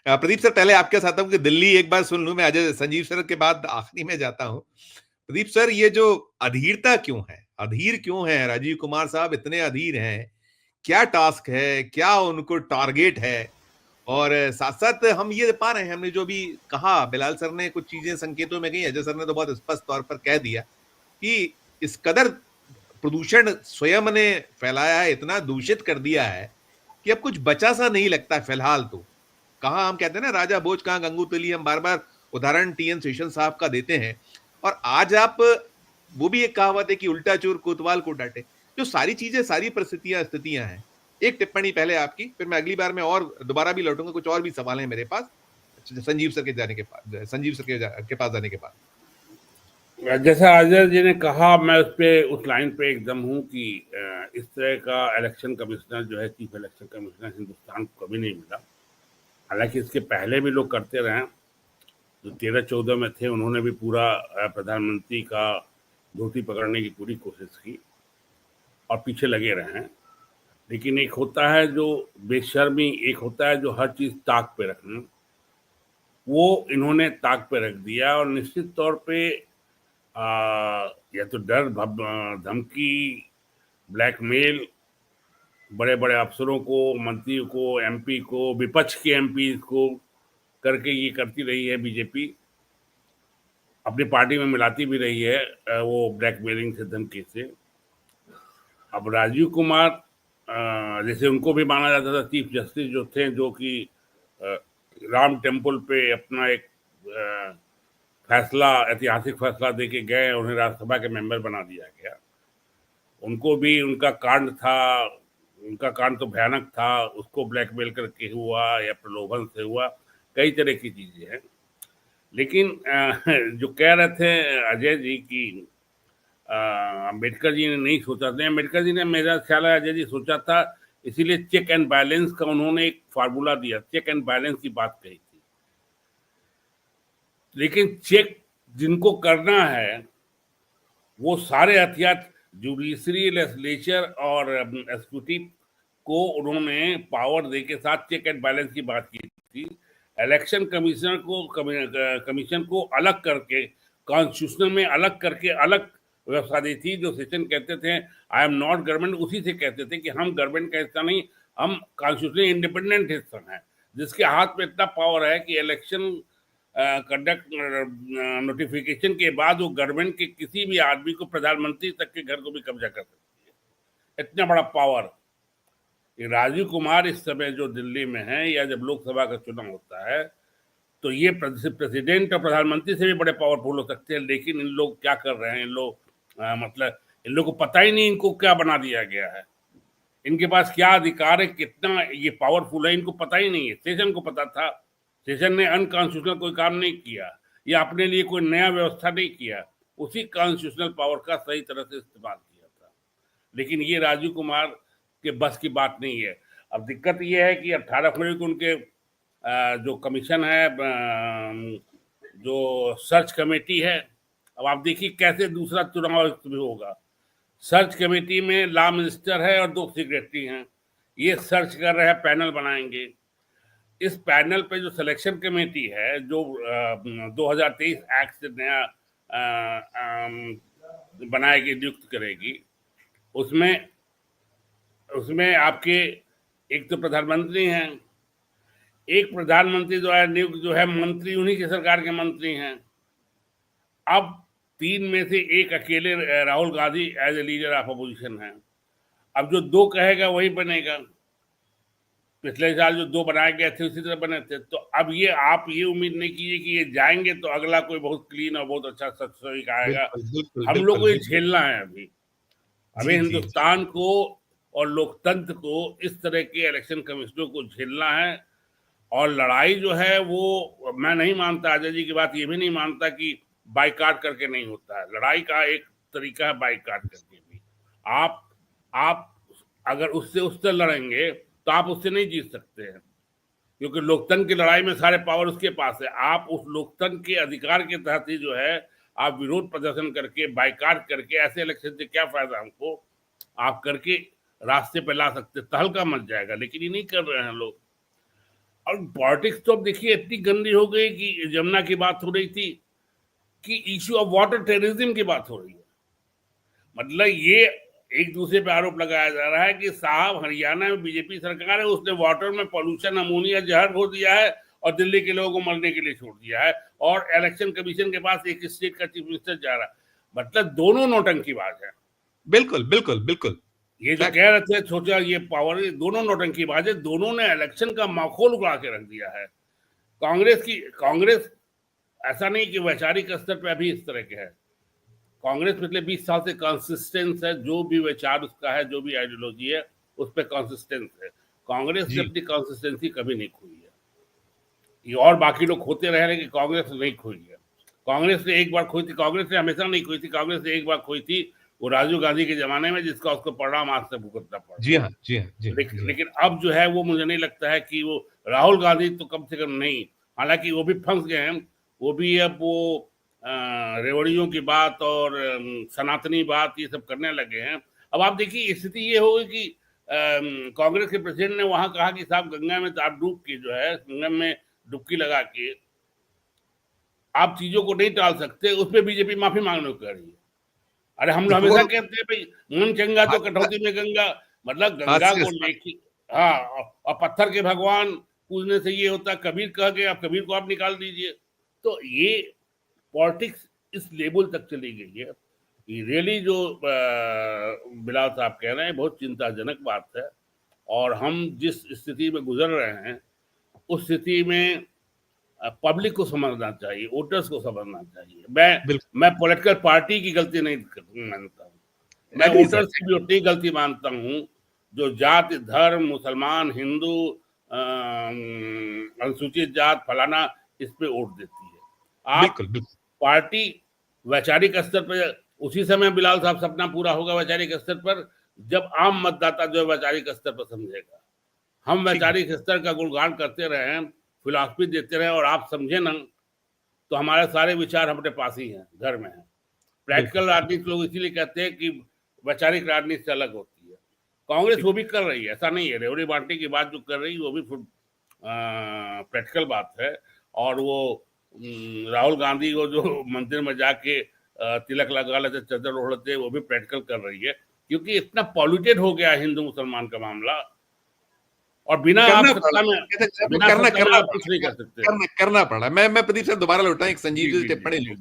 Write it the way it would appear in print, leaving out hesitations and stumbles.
Pradeep sir, पहले आपके साथ हूं कि दिल्ली एक बार सुन लूं, मैं अजय संजीव सर के बाद आखिरी में जाता हूं। प्रदीप सर, ये जो अधीरता क्यों है, अधीर क्यों है राजीव कुमार साहब, इतने अधीर हैं? क्या टास्क है, क्या उनको टारगेट है? और साथ साथ हम ये पा रहे हैं, हमने जो भी कहा, बिलाल सर ने कुछ चीजें संकेतों में कही, अजय सर ने तो बहुत स्पष्ट तौर पर कह दिया कि इस कदर प्रदूषण स्वयं ने फैलाया है, इतना दूषित कर दिया है कि अब कुछ बचा सा नहीं लगता फिलहाल। तो कहाँ हम कहते हैं ना, राजा भोज कहाँ गंगू तिली, हम बार बार उदाहरण टीएन शेषन साहब का देते हैं। और आज आप, वो भी एक कहावत है कि उल्टा चोर कोतवाल को डांटे। जो सारी चीजें, सारी परिस्थितियां स्थितियां हैं। एक टिप्पणी पहले आपकी, फिर मैं अगली बार में और दोबारा भी लौटूंगा, कुछ और भी सवाल हैं मेरे पास संजीव सर के जाने के बाद, संजीव सर के पास जाने के बाद। जैसा अजय जी ने कहा, मैं उस लाइन पे एकदम हूँ कि इस तरह का इलेक्शन कमिश्नर जो है, चीफ इलेक्शन कमिश्नर हिंदुस्तान को कभी नहीं मिला। हालांकि इसके पहले भी लोग करते रहे, जो 13-14 में थे उन्होंने भी पूरा प्रधानमंत्री का धोती पकड़ने की पूरी कोशिश की और पीछे लगे रहे हैं। लेकिन एक होता है जो बेशर्मी, एक होता है जो हर चीज ताक पे रखना, वो इन्होंने ताक पे रख दिया। और निश्चित तौर पे या तो डर, धमकी, ब्लैकमेल, बड़े बड़े अफसरों को, मंत्रियों को, एमपी को, विपक्ष के एमपी को करके ये करती रही है बीजेपी। अपनी पार्टी में मिलाती भी रही है वो ब्लैकमेलिंग से, धमकी से। अब राजीव कुमार, जैसे उनको भी माना जाता था चीफ जस्टिस जो थे, जो कि राम टेम्पल पे अपना एक फैसला, ऐतिहासिक फैसला दे के गए, उन्हें राज्यसभा के मेंबर बना दिया गया। उनको भी उनका कांड तो भयानक था, उसको ब्लैकमेल करके हुआ या प्रलोभन से हुआ, कई तरह की चीजें हैं। लेकिन जो कह रहे थे अजय जी की अम्बेडकर जी ने नहीं सोचा था, अम्बेडकर जी ने, मेरा ख्याल है अजय जी सोचा था, इसीलिए चेक एंड बैलेंस का उन्होंने एक फार्मूला दिया, चेक एंड बैलेंस की बात कही थी। लेकिन चेक जिनको करना है वो सारे हथियार, जुडिशरी, लेजिस्लेचर और एग्जीक्यूटिव को उन्होंने पावर दे के साथ चेक एंड बैलेंस की बात की थी। इलेक्शन कमीशन को अलग करके, कॉन्स्टिट्यूशन में अलग करके अलग व्यवस्था दी थी। जो सेशन कहते थे आई एम नॉट गवर्नमेंट, उसी से कहते थे कि हम गवर्नमेंट का हिस्सा नहीं, हम कॉन्स्टिट्यूशनली इंडिपेंडेंट हिस्सा हैं, जिसके हाथ में इतना पावर है कि इलेक्शन कंडक्ट नोटिफिकेशन के बाद वो गवर्नमेंट के किसी भी आदमी को, प्रधानमंत्री तक के घर को भी कब्जा कर सकती है। इतना बड़ा पावर राजीव कुमार इस समय जो दिल्ली में है, या जब लोकसभा का चुनाव होता है, तो ये प्रेसिडेंट और प्रधानमंत्री से भी बड़े पावरफुल हो सकते हैं। लेकिन इन लोग क्या कर रहे हैं, इन लोग मतलब इन लोग को पता ही नहीं इनको क्या बना दिया गया है, इनके पास क्या अधिकार है, कितना ये पावरफुल है, इनको पता ही नहीं है। सेशन को पता था, सेशन ने अनकॉन्स्टिट्यूशनल कोई काम नहीं किया या अपने लिए कोई नया व्यवस्था नहीं किया, उसी कॉन्स्टिट्यूशनल पावर का सही तरह से इस्तेमाल किया था। लेकिन ये राजीव कुमार के बस की बात नहीं है। अब दिक्कत ये है कि 18 फरवरी को उनके जो कमीशन है, जो सर्च कमेटी है, अब आप देखिए कैसे दूसरा चुनाव होगा। सर्च कमेटी में लॉ मिनिस्टर है और 2 सेक्रेटरी हैं, ये सर्च कर रहे हैं, पैनल बनाएंगे। इस पैनल पे जो सिलेक्शन कमेटी है, जो 2023 एक्ट से नया बनाएगी, नियुक्त करेगी, उसमें उसमें आपके एक तो प्रधानमंत्री हैं, एक प्रधानमंत्री द्वारा नियुक्त जो है मंत्री, उन्हीं की सरकार के मंत्री हैं। अब 3 में से एक अकेले Rahul Gandhi as a leader of opposition है। अब जो 2 कहेगा वही बनेगा। पिछले साल जो 2 बनाए गए थे उसी तरह बने थे। तो अब ये आप ये उम्मीद नहीं कीजिए कि ये जाएंगे तो अगला कोई बहुत क्लीन और बहुत अच्छा सच आएगा। हम लोग को ये झेलना है अभी हिंदुस्तान को और लोकतंत्र को इस तरह के इलेक्शन कमिश्नरों को झेलना है। और लड़ाई जो है वो, मैं नहीं मानता, अजय जी की बात ये भी नहीं मानता कि बाइकाट करके नहीं होता है। लड़ाई का एक तरीका है बाइकाट करके भी। आप अगर उससे उससे लड़ेंगे तो आप उससे नहीं जीत सकते हैं, क्योंकि लोकतंत्र की लड़ाई में सारे पावर उसके पास है। आप उस लोकतंत्र के अधिकार के तहत ही जो है आप विरोध प्रदर्शन करके, बाइकाट करके, ऐसे इलेक्शन से क्या फायदा हमको, आप करके रास्ते पे ला सकते, तहलका मच जाएगा। लेकिन ये नहीं कर रहे हैं लोग। और पॉलिटिक्स तो अब देखिए इतनी गंदी हो गई कि यमुना की बात हो रही थी कि इश्यू ऑफ वाटर टेररिज्म की बात हो रही है। मतलब ये एक दूसरे पे आरोप लगाया जा रहा है कि साहब हरियाणा में बीजेपी सरकार है, उसने वाटर में पॉल्यूशन अमोनिया जहर घोल दिया है और दिल्ली के लोगों को मरने के लिए छोड़ दिया है, और इलेक्शन कमीशन के पास एक स्टेट का चीफ मिनिस्टर जा रहा है। मतलब दोनों नौटंकीबाज है। बिल्कुल बिल्कुल बिल्कुल। ये जो कह रहे थे सोचा ये पावर, दोनों नौटंकीबाज है, दोनों ने इलेक्शन का माहौल उड़ा के रख दिया है। कांग्रेस ऐसा नहीं कि वैचारिक स्तर पर अभी इस तरह के है। कांग्रेस पिछले 20 साल से कंसिस्टेंस है, जो भी विचार उसका है, जो भी आइडियोलॉजी है, उस पर कंसिस्टेंस है। कांग्रेस ने अपनी कंसिस्टेंसी कभी नहीं खोई है। ये और बाकी लोग खोते रहे हैं कि कांग्रेस नहीं खोई है। कांग्रेस ने एक बार खोई थी, कांग्रेस ने हमेशा नहीं खोई थी, कांग्रेस ने एक बार खोई थी, वो राजीव गांधी के जमाने में, जिसका उसको परिणाम आज से भुगतना पड़ा। जी हाँ, जी हाँ, जी हाँ, लेकिन अब जो है वो मुझे नहीं लगता है कि वो राहुल गांधी तो कम से कम नहीं, हालांकि वो भी फंस गए हैं, वो भी अब वो रेवड़ियों की बात और सनातनी बात ये सब करने लगे हैं। अब आप देखिए स्थिति ये होगी कि कांग्रेस के प्रेसिडेंट ने वहां कहा कि साहब गंगा में आप डूब के जो है, गंगा में डुबकी लगा के आप चीजों को नहीं टाल सकते, उसमें बीजेपी माफी मांगने को कह रही है। अरे हम लोग हमेशा कहते हैं भाई मन चंगा तो कटौती में गंगा, मतलब गंगा को लेके, हाँ, और पत्थर के भगवान पूजने से ये होता, कबीर कह के आप कबीर को आप निकाल दीजिए। तो ये पॉलिटिक्स इस लेवल तक चली गई है। ये रियली जो बिलाल साहब कह रहे हैं बहुत चिंताजनक बात है, और हम जिस स्थिति में गुजर रहे हैं उस स्थिति में पब्लिक को समझना चाहिए, वोटर्स को समझना चाहिए। मैं पॉलिटिकल पार्टी की गलती नहीं मानता हूँ, मैं वोटर्स की भी उतनी गलती मानता हूँ जो जाति धर्म मुसलमान हिंदू अनुसूचित जात फलाना इस पे वोट देती है। आप पार्टी वैचारिक स्तर पर, उसी समय बिलाल साहब सपना पूरा होगा वैचारिक स्तर पर जब आम मतदाता जो वैचारिक स्तर पर समझेगा। हम वैचारिक स्तर का गुणगान करते रहे, फिलॉसफी देते रहे और आप समझे ना, तो हमारे सारे विचार हमारे पास ही हैं, घर में हैं। प्रैक्टिकल राजनीति लोग इसीलिए कहते हैं कि वैचारिक राजनीति से अलग होती है। कांग्रेस वो भी कर रही है, ऐसा नहीं है, रेवड़ी बांटने की बात जो कर रही है वो भी प्रैक्टिकल बात है। और वो राहुल गांधी को जो मंदिर में जाके तिलक लगा लेते, चादर ओढ़ लेते, वो भी प्रैक्टिकल कर रही है, क्योंकि इतना पॉल्यूटेड हो गया हिंदू मुसलमान का मामला, और बिना सत्ता में कुछ नहीं कर सकते। करना पड़ा। मैं प्रदीप सर दोबारा लौटा एक संजीव जी टिप्पणी लूं।